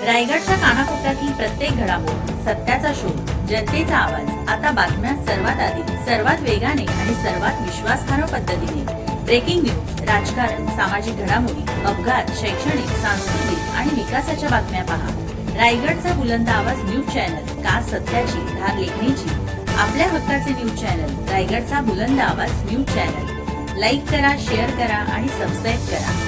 रायगडच्या कानाकोपऱ्यातील प्रत्येक घडामोड, सत्याचा शोध, जनतेचा आवाज. आता बातम्या सर्वात आधी, सर्वात वेगाने आणि सर्वात विश्वासार्ह पद्धतीने. ब्रेकिंग न्यूज, राजकारण, सामाजिक घडामोडी, अपघात, शैक्षणिक, सांस्कृतिक आणि विकासाच्या बातम्या पहा. रायगडचा बुलंद आवाज न्यूज चॅनल, का सत्याची धार लेखणीची. आपल्या हक्काचे न्यूज चॅनल, रायगडचा बुलंद आवाज न्यूज चॅनल. लाईक करा, शेअर करा आणि सबस्क्राईब करा.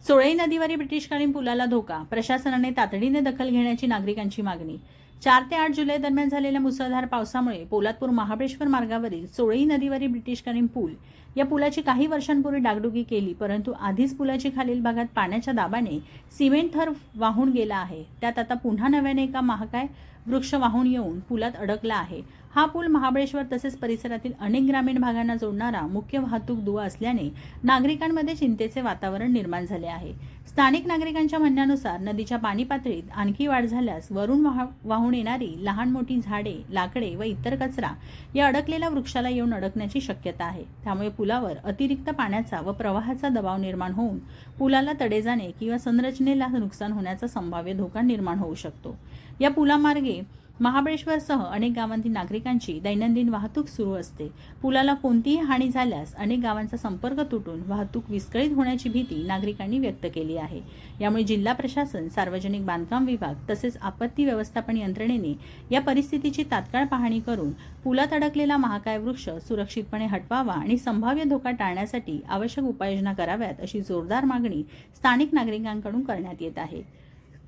सोळई नदीवरील ब्रिटिशकालीन पुलाला धोका, प्रशासनाने तातडीने दखल घेण्याची नागरिकांची मागणी. 4 ते 8 जुलै दरम्यान झालेल्या मुसळधार पावसामुळे पोलादपूर महाबळेश्वर मार्गावरील सोळई नदीवरील ब्रिटिशकालीन पूल या पुलाची काही वर्षांपूर्वी डागडुगी केली, परंतु आधीच पुलाची खालील भागात पाण्याच्या दाबाने सिमेंट थर वाहून गेला आहे. त्यात आता पुन्हा नव्याने एका महाकाय वृक्ष वाहून येऊन पुलात अडकला आहे. हा पूल महाबळेश्वर तसेच परिसरातील अनेक ग्रामीण भागांना जोडणारा मुख्य वाहतूक दुवा असल्याने नागरिकांमध्ये चिंतेचे वातावरण निर्माण झाले आहे. स्थानिक नागरिकांच्या म्हणण्यानुसार नदीच्या पाणी पातळीत आणखी वाढ झाल्यास वरून वाहून येणारी लहान मोठी झाडे, लाकडे व इतर कचरा या अडकलेल्या वृक्षाला येऊन अडकण्याची शक्यता आहे. त्यामुळे पुलावर अतिरिक्त पाण्याचा व प्रवाहाचा दबाव निर्माण होऊन पुलाला तडे जाणे किंवा संरचनेला नुकसान होण्याचा संभाव्य धोका निर्माण होऊ शकतो. या पुलामार्गे महाबळेश्वरसह अनेक गावांतील नागरिकांची दैनंदिन वाहतूक सुरू असते. पुलाला कोणतीही हानी झाल्यास अनेक गावांचा संपर्क तुटून वाहतूक विस्कळीत होण्याची भीती नागरिकांनी व्यक्त केली आहे. यामुळे जिल्हा प्रशासन, सार्वजनिक बांधकाम विभाग तसेच आपत्ती व्यवस्थापन यंत्रणेने या परिस्थितीची तात्काळ पाहणी करून पुलात अडकलेला महाकाय वृक्ष सुरक्षितपणे हटवावा आणि संभाव्य धोका टाळण्यासाठी आवश्यक उपाययोजना कराव्यात, अशी जोरदार मागणी स्थानिक नागरिकांकडून करण्यात येत आहे.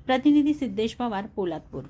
प्रतिनिधी सिद्धेश पवार, पोलादपूर.